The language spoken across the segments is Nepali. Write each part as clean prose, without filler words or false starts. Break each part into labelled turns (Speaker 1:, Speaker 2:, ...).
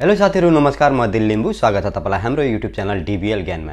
Speaker 1: हेलो साथीहरु नमस्कार म दिल लिम्बु स्वागत छ तपाईलाई हाम्रो YouTube च्यानल DBL ज्ञानमा।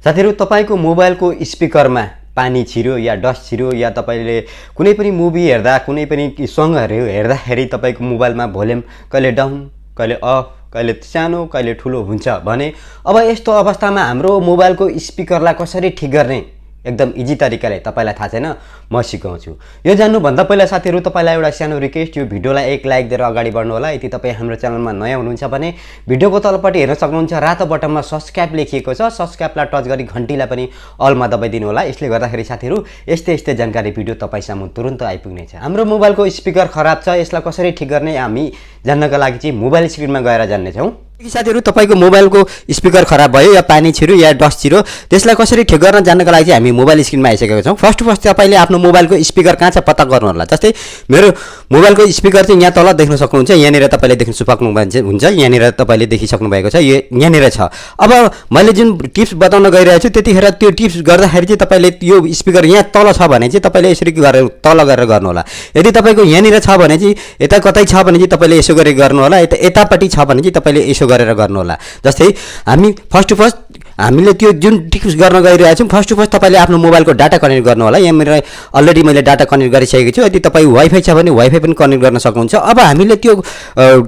Speaker 1: साथीहरु तपाईको मोबाइलको स्पिकरमा पानी छिर्यो या डस्ट छिर्यो या तपाईले कुनै पनि मुभी हेर्दा कुनै पनि सङहरु हेर्दाखेरि तपाईको मोबाइलमा भोल्युम कहिले डाउन कहिले अफ कहिले सानो कहिले ठुलो हुन्छ भने अब यस्तो अवस्थामा हाम्रो मोबाइलको स्पिकरलाई कसरी ठीक गर्ने एकदम इजी तरिकाले तपाईलाई थाहा छैन म सिकाउँछु। यो जान्नु भन्दा पहिला साथीहरु तपाईलाई एउटा सानो रिक्वेस्ट, यो भिडियोलाई एक लाइक दिएर अगाडि बढ्नु होला। यदि तपाई हाम्रो च्यानलमा नयाँ हुनुहुन्छ भने भिडियोको तलपट्टि हेर्न सक्नुहुन्छ, रातो बटनमा सब्स्क्राइब लेखिएको छ, सब्स्क्राइबलाई टच गरी घण्टीलाई पनि अलमा दबाइदिनु होला। यसले गर्दाखेरि साथीहरु यस्तै जानकारी भिडियो तपाईसम्म तुरुन्त आइपुग्नेछ। हाम्रो मोबाइलको स्पिकर खराब छ, यसलाई कसरी ठीक गर्ने हामी जान्नका लागि चाहिँ मोबाइल स्क्रिनमा गएर जान्ने छौं। साथीहरु तपाईको मोबाइलको स्पिकर खराब भयो या पानी छिर्यो या डस्ट छिर्यो त्यसलाई कसरी ठीक गर्न जान्नका लागि हामी मोबाइल स्क्रिनमा आइसकेका छौं। फर्स्ट तपाईले आफ्नो मोबाइलको स्पिकर कहाँ छ पत्ता गर्नु होला। जस्तै मेरो मोबाइलको स्पिकर चाहिँ यहाँ तल देख्न सक्नुहुन्छ, यहाँनिर तपाईले देख्न सक्नुहुन्छ, यहाँनिर तपाईले देखिसक्नु भएको छ, यो यहाँनिर छ। अब मैले जुन टिप्स बताउन गइरहेको छु त्यतिखेर त्यो टिप्स गर्दाखेरि चाहिँ तपाईले यो स्पिकर यहाँ तल छ भने चाहिँ तपाईले यसरी गरेर तल गरेर गर्नु होला। यदि तपाईको यहाँनिर छ भने चाहिँ यता कतै छ भने चाहिँ तपाईले यसो गरी गर्नु होला, यतापट्टि छ भने चाहिँ तपाईले यसो गरेर गर्नु होला। जस्तै हामी फर्स्ट हामीले त्यो जुन टिप्स गर्न गइरहेको छौं, फर्स्ट तपाईले आफ्नो मोबाइलको डाटा कनेक्ट गर्नु होला। यहाँ मेरो अलरेडी मैले डाटा कनेक्ट गरिसकेको छु। यदि तपाई वाइफाई छ भने वाइफाई पनि कनेक्ट गर्न सक्नुहुन्छ। अब हामीले त्यो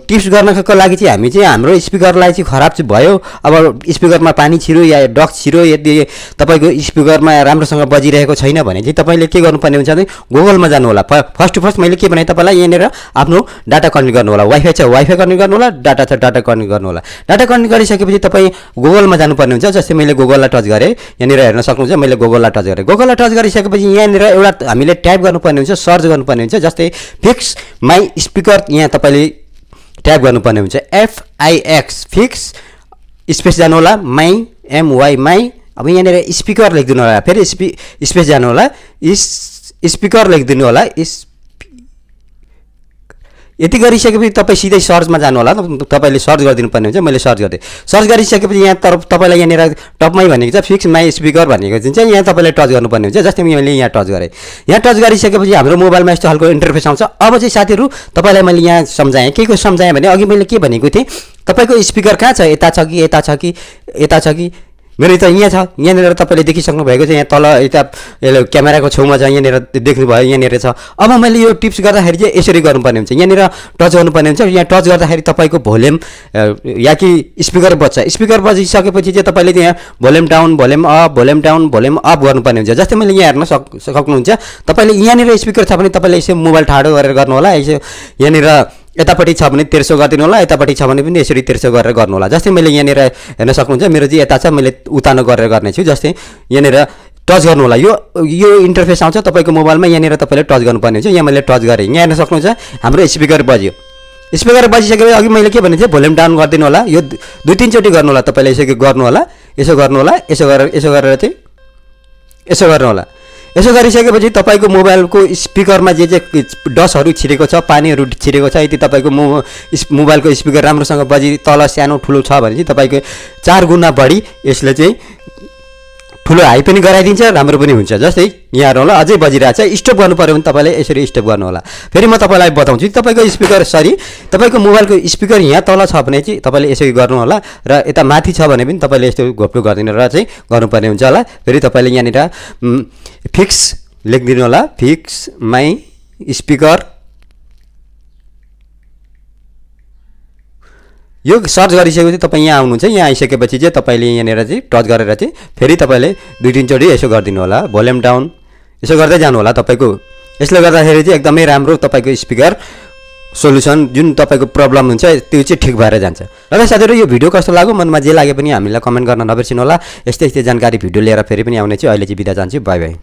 Speaker 1: टिप्स गर्नको लागि चाहिँ हामी चाहिँ हाम्रो स्पिकरलाई चाहिँ खराब भयो, अब स्पिकरमा पानी छिर्यो या डस्ट छिर्यो, यदि तपाईको स्पिकरमा राम्रोसँग बजिरहेको छैन भने चाहिँ तपाईले के गर्नुपर्ने हुन्छ भने गुगलमा जानु होला। फर्स्ट मैले के भने तपाईलाई यहाँनिर आफ्नो डाटा कनेक्ट गर्नु होला। वाइफाई छ वाइफाई कनेक्ट गर्नु होला, डाटा छ डाटा कनेक्ट गर्नु होला। डाटा कनेक्ट गरिसकेपछि तपाई गुगलमा जानुपर्ने हुन्छ। जस्तै मैले गुगललाई टच गरे, यहाँनिर हेर्न सक्नुहुन्छ मैले गुगललाई टच गरे। गुगललाई टच गरिसकेपछि यहाँनिर एउटा हामीले टाइप गर्नुपर्ने हुन्छ, सर्च गर्नुपर्ने हुन्छ। जस्तै फिक्स माई स्पिकर, यहाँ तपाईले टाइप गर्नुपर्ने हुन्छ FIX फिक्स स्पेस जानु होला, माई MY माई। अब यहाँनिर स्पिकर लेखिदिनु होला, फेरि स्पेस जानु होला, स्पिकर लेखिदिनु होला। यति गरिसकेपछि तपाई सिधै सर्चमा जानु होला। तपाईले सर्च गरिदिनु पर्ने हुन्छ। मैले सर्च गर्दै सर्च गरिसकेपछि यहाँ तपाईलाई यहाँनिर टपमै भनेको छ फिक्स माई स्पिकर भनेको चाहिँ यहाँ तपाईले टच गर्नुपर्ने हुन्छ। जस्तै मैले यहाँ टच गरेँ। यहाँ टच गरिसकेपछि हाम्रो मोबाइलमा यस्तो खालको इन्टरफेस आउँछ। अब चाहिँ साथीहरु तपाईलाई मैले यहाँ सम्झाएँ, के को सम्झाएँ भने अघि मैले के भनेको थिएँ, तपाईको स्पिकर कहाँ छ, यता छ कि यता छ कि यता छ कि मेरो त यहाँ छ। यहाँनिर तपाईले देखिसक्नु भएको छ, यहाँ तल यता क्यामेराको छेउमा छ, यहाँनिर देख्नुभयो यहाँनिर छ। अब मैले यो टिप्स गर्दाखेरि चाहिँ यसरी गर्नुपर्ने हुन्छ, यहाँनिर टच गर्नुपर्ने हुन्छ। यहाँ टच गर्दाखेरि तपाईको भोल्युम या कि स्पिकर बज्छ। स्पिकर बजिसकेपछि चाहिँ तपाईले त्यहाँ volume down volume up volume down volume up गर्नुपर्ने हुन्छ। जस्तै मैले यहाँ हेर्न सक्नुहुन्छ, तपाईले यहाँनिर स्पिकर छ भने तपाईले यसो मोबाइल ठाडो गरेर गर्नु होला। यसो यहाँनिर यतापट्टि छ भने 1300 गरिदिनु होला, यतापट्टि छ भने पनि यसरी 1300 गरेर गर्नु होला। जस्तै मैले यहाँनिर हेर्न सक्नुहुन्छ मेरो चाहिँ यता छ, मैले उतानो गरेर गर्ने छु। जस्तै यहाँनिर टच गर्नु होला, यो इन्टरफेस आउँछ तपाईको मोबाइलमा, यहाँनिर तपाईले टच गर्नुपर्ने हुन्छ। यहाँ मैले टच गरेँ, यहाँ हेर्न सक्नुहुन्छ हाम्रो स्पिकर बज्यो। स्पिकर बजिसकेपछि अघि मैले के भने चाहिँ भोल्युम डाउन गरिदिनु होला, यो 2-3 चोटि गर्नु होला। तपाईले यसो गर्नु होला, यसो गर्नु होला, यसो गरेर चाहिँ यसो गर्नु होला। यसो गरिसकेपछि तपाईको मोबाइलको स्पिकरमा जे डस्टहरु छिरेको छ, पानीहरु छिरेको छ, यदि तपाईको मोबाइलको स्पिकर राम्रोसँग बजि तल सानो ठुलो छ भने चाहिँ तपाईको 4 गुणा बढी यसले चाहिँ ठुलो हाई पनि गराइदिन्छ, राम्रो पनि हुन्छ। जस्तै यहाँ हेर्नु होला अझै बजिरहेछ। स्टप गर्नु पर्यो भने तपाईले यसरी स्टप गर्नु होला। फेरि म तपाईलाई बताउँछु, तपाईको स्पिकर तपाईको मोबाइलको स्पिकर यहाँ तल छ भने चाहिँ तपाईले यसरी गर्नु होला, र यता माथि छ भने पनि तपाईले यस्तो घोप्टो गर्दिनु र चाहिँ गर्नुपर्ने हुन्छ होला। फेरि तपाईले यहाँनिर फिक्स लेखिदिनु होला, फिक्स माई स्पिकर। यो सर्च गरिसकेपछि तपाईँ यहाँ आउनुहुन्छ। यहाँ आइसकेपछि चाहिँ तपाईले यहाँनिर चाहिँ टच गरेर चाहिँ फेरि तपाईले 2-3 चोटि यसो गरिदिनु होला, भोल्युम डाउन यसो गर्दै जानु होला तपाईको। यसले गर्दाखेरि चाहिँ एकदमै राम्रो तपाईको स्पिकर सोलुसन जुन तपाईको प्रब्लम हुन्छ त्यो चाहिँ ठीक भएर जान्छ। र साथीहरु यो भिडियो कस्तो लाग्यो, मनमा जे लागे पनि हामीलाई कमेन्ट गर्न नबिर्सिनु होला। यस्तै जानकारी भिडियो लिएर फेरि पनि आउने छु। अहिले चाहिँ बिदा जान्छु, बाइ बाइ।